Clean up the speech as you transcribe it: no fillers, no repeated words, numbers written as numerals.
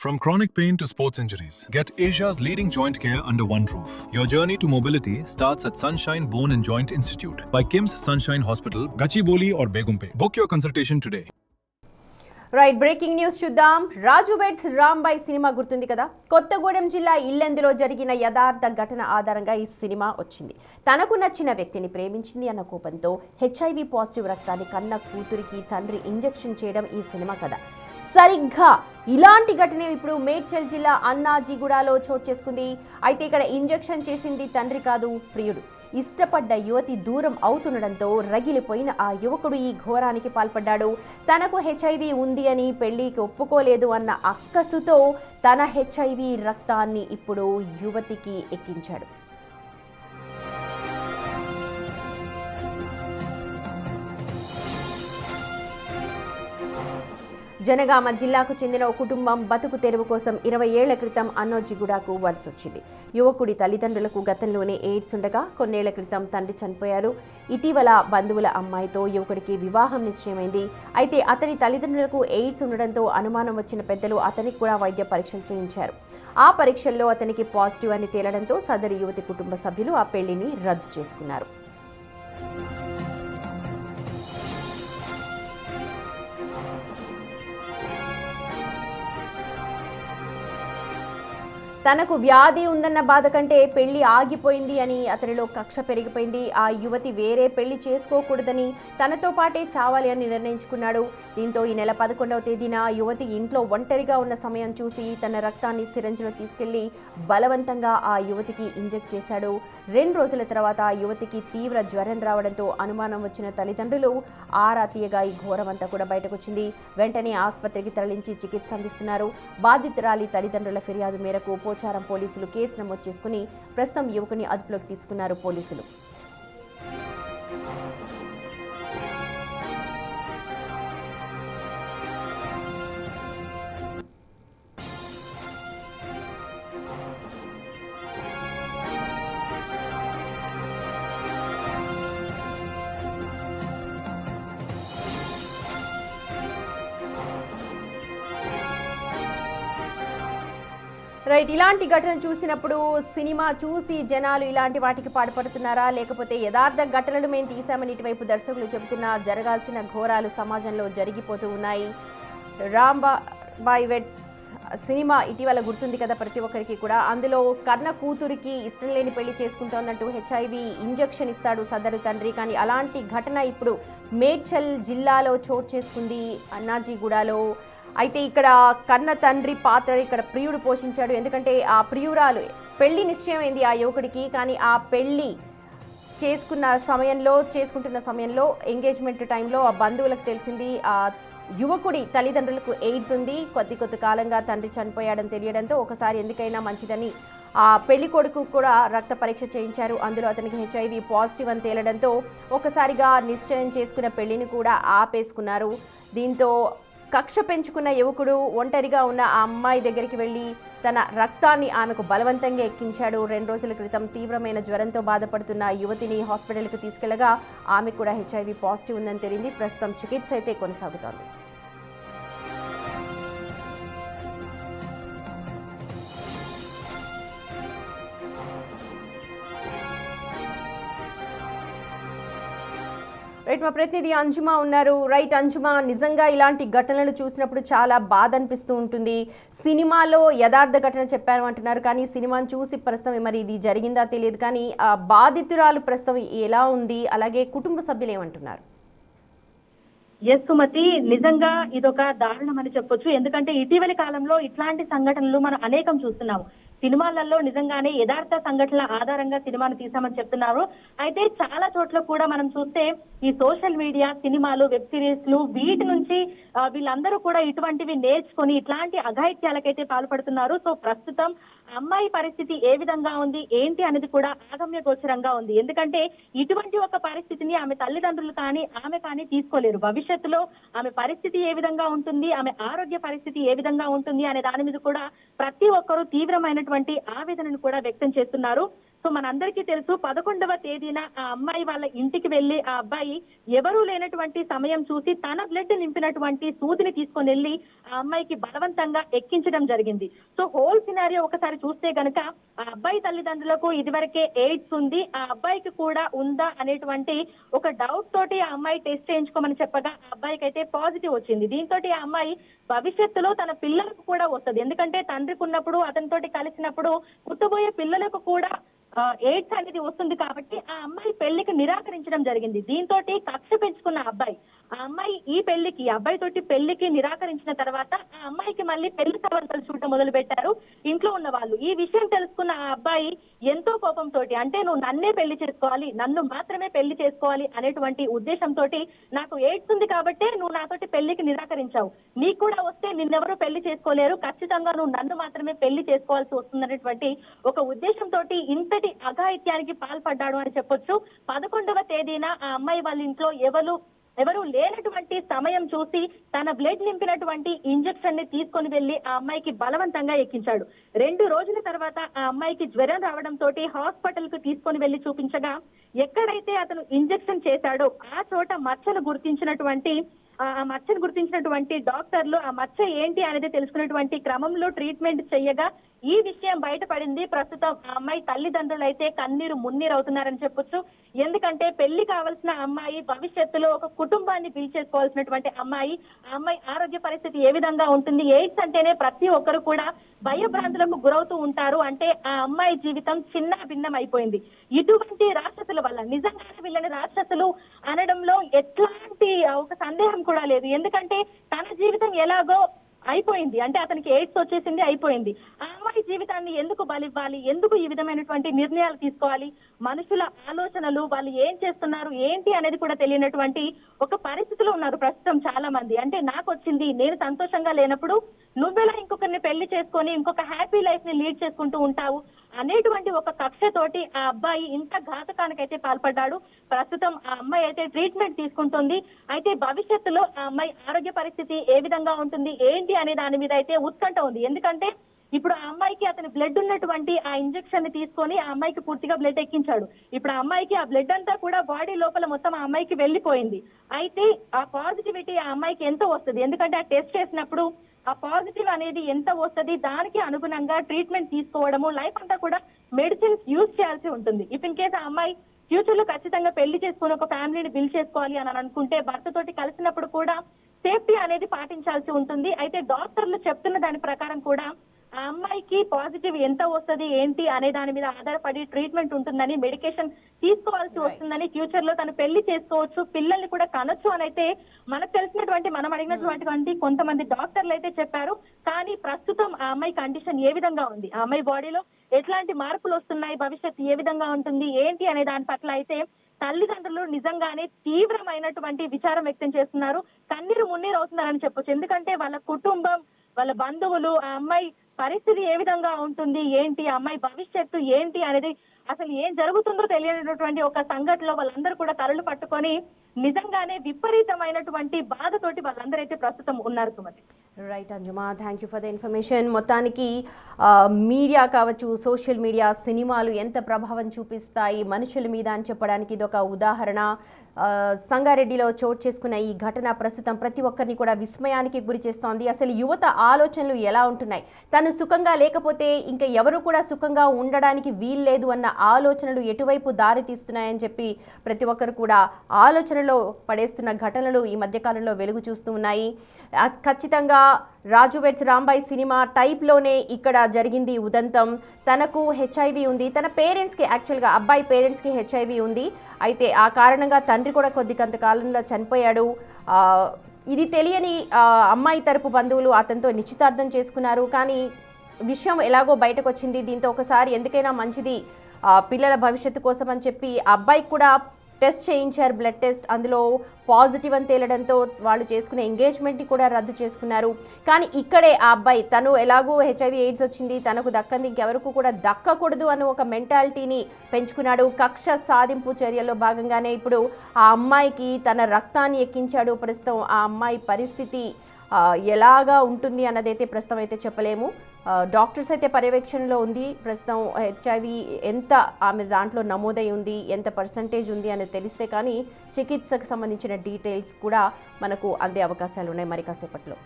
From chronic pain to sports injuries, get Asia's leading joint care under one roof. Your journey to mobility starts at Sunshine Bone and Joint Institute by KIMS Sunshine Hospital, Gachibowli or Begumpe. Book your consultation today. Right breaking news చూద్దాం. రాజు weds Rambai cinema గుర్తుంది కదా. కొత్తగూడెం జిల్లా ఇల్లెందులో జరిగిన యథార్థ ఘటన ఆధారంగా ఈ cinema వచ్చింది. తనకు నచ్చిన వ్యక్తిని ప్రేమించింది అన్న కోపంతో హెచ్ఐవి పాజిటివ్ రక్తాన్ని కన్న కూతురికి తండ్రి ఇంజెక్షన్ చేయడం ఈ సినిమా కథ. సరిగ్గా ఇలాంటి ఘటన ఇప్పుడు మేడ్చల్ జిల్లా అన్నాజీగూడలో చోటు చేసుకుంది. అయితే ఇక్కడ ఇంజెక్షన్ చేసింది తండ్రి కాదు, ప్రియుడు. ఇష్టపడ్డ యువతి దూరం అవుతుండడంతో రగిలిపోయిన ఆ యువకుడు ఈ ఘోరానికి పాల్పడ్డాడు. తనకు హెచ్ఐవి ఉంది అని పెళ్లికి ఒప్పుకోలేదు అన్న అక్కసుతో తన హెచ్ఐవి రక్తాన్ని ఇప్పుడు యువతికి ఎక్కించాడు. జనగామ జిల్లాకు చెందిన ఓ కుటుంబం బతుకు తెరువు కోసం 20 ఏళ్ల క్రితం అన్నోజిగూడకు వలసొచ్చింది. యువకుడి తల్లిదండ్రులకు గతంలోనే ఎయిడ్స్ ఉండగా కొన్నేళ్ల క్రితం తండ్రి చనిపోయారు. ఇటీవల బంధువుల అమ్మాయితో యువకుడికి వివాహం నిశ్చయమైంది. అయితే అతని తల్లిదండ్రులకు ఎయిడ్స్ ఉండడంతో అనుమానం వచ్చిన పెద్దలు అతనికి కూడా వైద్య పరీక్షలు చేయించారు. ఆ పరీక్షల్లో అతనికి పాజిటివ్ అని తేలడంతో సదరు యువతి కుటుంబ సభ్యులు ఆ పెళ్లిని రద్దు చేసుకున్నారు. తనకు వ్యాధి ఉందన్న బాధ కంటే పెళ్లి ఆగిపోయింది అని అతనిలో కక్ష పెరిగిపోయింది. ఆ యువతి వేరే పెళ్లి చేసుకోకూడదని తనతో పాటే చావాలి అని నిర్ణయించుకున్నాడు. దీంతో ఈ నెల 11వ తేదీన యువతి ఇంట్లో ఒంటరిగా ఉన్న సమయం చూసి తన రక్తాన్ని సిరంజిలో తీసుకెళ్లి బలవంతంగా ఆ యువతికి ఇంజెక్ట్ చేశాడు. 2 రోజుల తర్వాత ఆ యువతికి తీవ్ర జ్వరం రావడంతో అనుమానం వచ్చిన తల్లిదండ్రులు ఆరా తీయగా ఈ ఘోరమంతా కూడా బయటకొచ్చింది. వెంటనే ఆసుపత్రికి తరలించి చికిత్స అందిస్తున్నారు. బాధితురాలి తల్లిదండ్రుల ఫిర్యాదు మేరకు పోచారం పోలీసులు కేసు నమోదు చేసుకుని ప్రస్తుతం యువకుని అదుపులోకి తీసుకున్నారు పోలీసులు. రైట్, ఇలాంటి ఘటన చూసినప్పుడు సినిమా చూసి జనాలు ఇలాంటి వాటికి పాటుపడుతున్నారా, లేకపోతే యథార్థ ఘటనలు మేము తీసామని ఇటువైపు దర్శకులు చెబుతున్నా జరగాల్సిన ఘోరాలు సమాజంలో జరిగిపోతూ ఉన్నాయి. రాంబాయ్ వెడ్స్ సినిమా ఇటీవల గుర్తుంది కదా ప్రతి ఒక్కరికి కూడా. అందులో కన్న కూతురికి ఇష్టం లేని పెళ్లి చేసుకుంటోన్నట్టు హెచ్ఐవి ఇంజెక్షన్ ఇస్తాడు సదరు తండ్రి. కానీ అలాంటి ఘటన ఇప్పుడు మేడ్చల్ జిల్లాలో చోటు చేసుకుంది, అన్నాజీగూడలో. అయితే ఇక్కడ కన్న తండ్రి పాత్ర ఇక్కడ ప్రియుడు పోషించాడు. ఎందుకంటే ఆ ప్రియురాలు పెళ్లి నిశ్చయమైంది ఆ యువకుడికి. కానీ ఆ పెళ్లి చేసుకుంటున్న సమయంలో ఎంగేజ్మెంట్ టైంలో ఆ బంధువులకు తెలిసింది ఆ యువకుడి తల్లిదండ్రులకు ఎయిడ్స్ ఉంది. కొద్ది కాలంగా తండ్రి చనిపోయాడని తెలియడంతో ఒకసారి ఎందుకైనా మంచిదని ఆ పెళ్లి కొడుకు కూడా రక్త పరీక్ష చేయించారు. అందులో అతనికి హెచ్ఐవి పాజిటివ్ అని తేలడంతో ఒకసారిగా నిశ్చయం చేసుకున్న పెళ్లిని కూడా ఆపేసుకున్నారు. దీంతో కక్ష పెంచుకున్న యువకుడు ఒంటరిగా ఉన్న ఆ అమ్మాయి దగ్గరికి వెళ్ళి తన రక్తాన్ని ఆమెకు బలవంతంగా ఎక్కించాడు. 2 రోజుల క్రితం తీవ్రమైన జ్వరంతో బాధపడుతున్న యువతిని హాస్పిటల్కి తీసుకెళ్లగా ఆమె కూడా హెచ్ఐవి పాజిటివ్ ఉందని తెలిసింది. ప్రస్తుతం చికిత్స అయితే కొనసాగుతోంది. రైట్, మా ప్రతినిధి అంజుమా ఉన్నారు. రైట్ అంజుమా, నిజంగా ఇలాంటి ఘటనలు చూసినప్పుడు చాలా బాధ అనిపిస్తూ ఉంటుంది. సినిమాలో యథార్థ ఘటన చెప్పారు అంటున్నారు, కానీ సినిమాను చూసి ప్రస్తుతం మరి ఇది జరిగిందా తెలియదు. కానీ ఆ బాధితురాలు ప్రస్తుతం ఎలా ఉంది, అలాగే కుటుంబ సభ్యులు ఏమంటున్నారు? ఎస్ సుమతి, నిజంగా ఇదొక దారుణం అని చెప్పొచ్చు. ఎందుకంటే ఇటీవలి కాలంలో ఇట్లాంటి సంఘటనలు మనం అనేకం చూస్తున్నాము. సినిమాలలో నిజంగానే యథార్థ సంఘటనల ఆధారంగా సినిమాను తీసామని చెప్తున్నారు. అయితే చాలా చోట్ల కూడా మనం చూస్తే ఈ సోషల్ మీడియా, సినిమాలు, వెబ్ సిరీస్లు వీటి నుంచి వీళ్ళందరూ కూడా ఇటువంటివి నేర్చుకొని ఇట్లాంటి అఘాయిత్యాలకైతే పాల్పడుతున్నారు. సో ప్రస్తుతం అమ్మాయి పరిస్థితి ఏ విధంగా ఉంది ఏంటి అనేది కూడా ఆగమ్య గోచరంగా ఉంది. ఎందుకంటే ఇటువంటి ఒక పరిస్థితిని ఆమె తల్లిదండ్రులు కానీ ఆమె కానీ తీసుకోలేరు. భవిష్యత్తులో ఆమె పరిస్థితి ఏ విధంగా ఉంటుంది, ఆమె ఆరోగ్య పరిస్థితి ఏ విధంగా ఉంటుంది అనే దాని మీద కూడా ప్రతి ఒక్కరూ తీవ్రమైనటువంటి ఆవేదనను కూడా వ్యక్తం చేస్తున్నారు. సో మనందరికీ తెలుసు 11వ తేదీన ఆ అమ్మాయి వాళ్ళ ఇంటికి వెళ్లి ఆ అబ్బాయి ఎవరూ లేనటువంటి సమయం చూసి తన బ్లడ్ నింపినటువంటి సూదిని తీసుకొని వెళ్లి ఆ అమ్మాయికి బలవంతంగా ఎక్కించడం జరిగింది. సో హోల్ సినారియో ఒకసారి చూస్తే గనక ఆ అబ్బాయి తల్లిదండ్రులకు ఇదివరకే ఎయిడ్స్ ఉంది, ఆ అబ్బాయికి కూడా ఉందా అనేటువంటి ఒక డౌట్ తోటి ఆ అమ్మాయి టెస్ట్ చేయించుకోమని చెప్పగా ఆ అబ్బాయికి అయితే పాజిటివ్ వచ్చింది. దీంతో ఆ అమ్మాయి భవిష్యత్తులో తన పిల్లలకు కూడా వస్తుంది, ఎందుకంటే తండ్రికి ఉన్నప్పుడు అతనితోటి కలిసినప్పుడు పుట్టబోయే పిల్లలకు కూడా ఎయిడ్స్ అనేది వస్తుంది కాబట్టి ఆ అమ్మాయి పెళ్లికి నిరాకరించడం జరిగింది. దీంతో కక్ష పెంచుకున్న అబ్బాయి ఆ అమ్మాయి ఈ పెళ్లికి అబ్బాయి తోటి పెళ్లికి నిరాకరించిన తర్వాత ఆ అమ్మాయికి మళ్ళీ పెళ్లి సవంతలు చూడటం మొదలు పెట్టారు ఇంట్లో ఉన్న వాళ్ళు. ఈ విషయం తెలుసుకున్న ఆ అబ్బాయి ఎంతో కోపంతో, అంటే నువ్వు నన్నే పెళ్లి చేసుకోవాలి, నన్ను మాత్రమే పెళ్లి చేసుకోవాలి అనేటువంటి ఉద్దేశంతో, నాకు ఎయిడ్స్ ఉంది కాబట్టే నువ్వు నాతోటి పెళ్లికి నిరాకరించావు, నీకు కూడా వస్తే నిన్నెవరూ పెళ్లి చేసుకోలేరు, ఖచ్చితంగా నువ్వు నన్ను మాత్రమే పెళ్లి చేసుకోవాల్సి వస్తుందనేటువంటి ఒక ఉద్దేశంతో ఇంతటి అఘాయిత్యానికి పాల్పడ్డాడు అని చెప్పొచ్చు. 11వ తేదీన ఆ అమ్మాయి వాళ్ళ ఇంట్లో ఎవరు లేనటువంటి సమయం చూసి తన బ్లడ్ నింపినటువంటి ఇంజెక్షన్ ని తీసుకొని వెళ్లి ఆ అమ్మాయికి బలవంతంగా ఎక్కించాడు. 2 రోజుల తర్వాత ఆ అమ్మాయికి జ్వరం రావడంతో హాస్పిటల్ కు తీసుకొని వెళ్లి చూపించగా ఎక్కడైతే అతను ఇంజెక్షన్ చేశాడో ఆ చోట మచ్చను గుర్తించినటువంటి డాక్టర్లు ఆ మచ్చ ఏంటి అనేది తెలుసుకున్నటువంటి క్రమంలో ట్రీట్మెంట్ చేయగా ఈ విషయం బయటపడింది. ప్రస్తుతం ఆ అమ్మాయి తల్లిదండ్రులు అయితే కన్నీరు మున్నీరు అవుతున్నారని చెప్పొచ్చు. ఎందుకంటే పెళ్లి కావాల్సిన అమ్మాయి, భవిష్యత్తులో ఒక కుటుంబాన్ని పిలిచేసుకోవాల్సినటువంటి అమ్మాయి, ఆ అమ్మాయి ఆరోగ్య పరిస్థితి ఏ విధంగా ఉంటుంది? ఎయిడ్స్ అంటేనే ప్రతి ఒక్కరు కూడా భయభ్రాంతులకు గురవుతూ ఉంటారు. అంటే ఆ అమ్మాయి జీవితం చిన్న భిన్నం అయిపోయింది. ఇటువంటి రాక్షసుల వల్ల నిజంగానే వీళ్ళని రాక్షసులు అనడంలో ఎట్లాంటి ఒక సందేహం కూడా లేదు. ఎందుకంటే తన జీవితం ఎలాగో అయిపోయింది, అంటే అతనికి ఎయిడ్స్ వచ్చేసింది, అయిపోయింది. ఆ అమ్మాయి జీవితాన్ని ఎందుకు బలివ్వాలి? ఎందుకు ఈ విధమైనటువంటి నిర్ణయాలు తీసుకోవాలి? మనుషుల ఆలోచనలు, వాళ్ళు ఏం చేస్తున్నారు ఏంటి అనేది కూడా తెలియనటువంటి ఒక పరిస్థితిలో ఉన్నారు ప్రస్తుతం చాలా మంది. అంటే నాకు వచ్చింది, నేను సంతోషంగా లేనప్పుడు నువ్వెలా ఇంకొకరిని పెళ్లి చేసుకొని ఇంకొక హ్యాపీ లైఫ్ ని లీడ్ చేసుకుంటూ ఉంటావు అనేటువంటి ఒక కక్షతోటి ఆ అబ్బాయి ఇంత ఘాతకానికైతే పాల్పడ్డాడు. ప్రస్తుతం ఆ అమ్మాయి అయితే ట్రీట్మెంట్ తీసుకుంటుంది. అయితే భవిష్యత్తులో ఆ అమ్మాయి ఆరోగ్య పరిస్థితి ఏ విధంగా ఉంటుంది ఏంటి అనే దాని మీద అయితే ఉత్కంఠ ఉంది. ఎందుకంటే ఇప్పుడు ఆ అమ్మాయికి అతని బ్లడ్ ఉన్నటువంటి ఆ ఇంజెక్షన్ ని తీసుకొని ఆ అమ్మాయికి పూర్తిగా బ్లడ్ ఎక్కించాడు. ఇప్పుడు ఆ అమ్మాయికి ఆ బ్లడ్ అంతా కూడా బాడీ లోపల మొత్తం ఆ అమ్మాయికి వెళ్లిపోయింది. అయితే ఆ పాజిటివిటీ ఆ అమ్మాయికి ఎంత వస్తుంది? ఎందుకంటే ఆ టెస్ట్ చేసినప్పుడు ఆ పాజిటివ్ అనేది ఎంత వస్తుంది, దానికి అనుగుణంగా ట్రీట్మెంట్ తీసుకోవడము, లైఫ్ అంతా కూడా మెడిసిన్స్ యూజ్ చేయాల్సి ఉంటుంది. ఇఫ్ ఇన్ కేస్ ఆ అమ్మాయి ఫ్యూచర్ లో ఖచ్చితంగా పెళ్లి చేసుకుని ఒక ఫ్యామిలీని బిల్డ్ చేసుకోవాలి అని అనుకుంటే భర్త తోటి కలిసినప్పుడు కూడా సేఫ్టీ అనేది పాటించాల్సి ఉంటుంది. అయితే డాక్టర్లు చెప్తున్న దాని ప్రకారం కూడా ఆ అమ్మాయికి పాజిటివ్ ఎంత వస్తుంది ఏంటి అనే దాని మీద ఆధారపడి ట్రీట్మెంట్ ఉంటుందని, మెడికేషన్ తీసుకోవాల్సి వస్తుందని, ఫ్యూచర్ లో తను పెళ్లి చేసుకోవచ్చు, పిల్లల్ని కూడా కనొచ్చు అని అయితే మనకు తెలిసినటువంటి, మనం అడిగినటువంటి కొంతమంది డాక్టర్లు అయితే చెప్పారు. కానీ ప్రస్తుతం ఆ అమ్మాయి కండిషన్ ఏ విధంగా ఉంది, ఆ అమ్మాయి బాడీలో ఎట్లాంటి మార్పులు వస్తున్నాయి, భవిష్యత్తు ఏ విధంగా ఉంటుంది ఏంటి అనే దాని పట్ల అయితే తల్లిదండ్రులు నిజంగానే తీవ్రమైనటువంటి విచారం వ్యక్తం చేస్తున్నారు. కన్నీరు మున్నీరు అవుతున్నారని చెప్పొచ్చు. ఎందుకంటే వాళ్ళ కుటుంబం, వాళ్ళ బంధువులు, ఆ అమ్మాయి పరిస్థితి ఏ విధంగా ఉంటుంది ఏంటి, ఆ అమ్మాయి భవిష్యత్తు ఏంటి అనేది, అసలు ఏం జరుగుతుందో తెలియనటువంటి ఒక సంఘటనలో వాళ్ళందరూ కూడా తలలు పట్టుకొని నిజంగానే విపరీతమైనటువంటి బాధతోటి వాళ్ళందరూ అయితే ప్రస్తుతం ఉన్నారు. సుమతి. రైట్ అంజుమా, thank you for the information. మొత్తానికి మీడియా కావచ్చు, సోషల్ మీడియా, సినిమాలు ఎంత ప్రభావం చూపిస్తాయి మనుషుల మీద అని చెప్పడానికి ఇది ఒక ఉదాహరణ. సంగారెడ్డిలో చోటు చేసుకున్న ఈ ఘటన ప్రస్తుతం ప్రతి ఒక్కరిని కూడా విస్మయానికి గురి చేస్తోంది. అసలు యువత ఆలోచనలు ఎలా ఉంటున్నాయి, తను సుఖంగా లేకపోతే ఇంకా ఎవరు కూడా సుఖంగా ఉండడానికి వీల్లేదు అన్న ఆలోచనలు ఎటువైపు దారి తీస్తున్నాయని చెప్పి ప్రతి ఒక్కరు కూడా ఆలోచనలో పడేస్తున్న ఘటనలు ఈ మధ్యకాలంలో వెలుగు చూస్తూ ఉన్నాయి. ఖచ్చితంగా రాజు వెడ్స్ రాంబాయ్ సినిమా టైప్లోనే ఇక్కడ జరిగింది ఉదంతం. తనకు హెచ్ఐవి ఉంది, తన పేరెంట్స్కి, యాక్చువల్గా అబ్బాయి పేరెంట్స్కి హెచ్ఐవి ఉంది. అయితే ఆ కారణంగా తండ్రి కూడా కొంతకాలంలో చనిపోయాడు. ఇది తెలియని అమ్మాయి తరపు బంధువులు అతనితో నిశ్చితార్థం చేసుకున్నారు. కానీ విషయం ఎలాగో బయటకు వచ్చింది. దీంతో ఒకసారి ఎందుకైనా మంచిది పిల్లల భవిష్యత్తు కోసం అని చెప్పి అబ్బాయికి కూడా టెస్ట్ చేయించారు, బ్లడ్ టెస్ట్. అందులో పాజిటివ్ అని తేలడంతో వాళ్ళు చేసుకునే ఎంగేజ్మెంట్ని కూడా రద్దు చేసుకున్నారు. కానీ ఇక్కడే ఆ అబ్బాయి తను ఎలాగో హెచ్ఐవి ఎయిడ్స్ వచ్చింది, తనకు దక్కంది ఇంకెవరకు కూడా దక్కకూడదు అని ఒక మెంటాలిటీని పెంచుకున్నాడు. కక్ష సాధింపు చర్యల్లో భాగంగానే ఇప్పుడు ఆ అమ్మాయికి తన రక్తాన్ని ఎక్కించాడు. ప్రస్తుతం ఆ అమ్మాయి పరిస్థితి ఎలాగా ఉంటుంది అన్నదైతే ప్రస్తుతం అయితే చెప్పలేము. డాక్టర్స్ అయితే పర్యవేక్షణలో ఉంది. ప్రస్తుతం హెచ్ఐవి ఎంత ఆమె దాంట్లో నమోదై ఉంది, ఎంత పర్సంటేజ్ ఉంది అనేది తెలిస్తే కానీ చికిత్సకు సంబంధించిన డీటెయిల్స్ కూడా మనకు అందే అవకాశాలు ఉన్నాయి మరి కాసేపట్లో.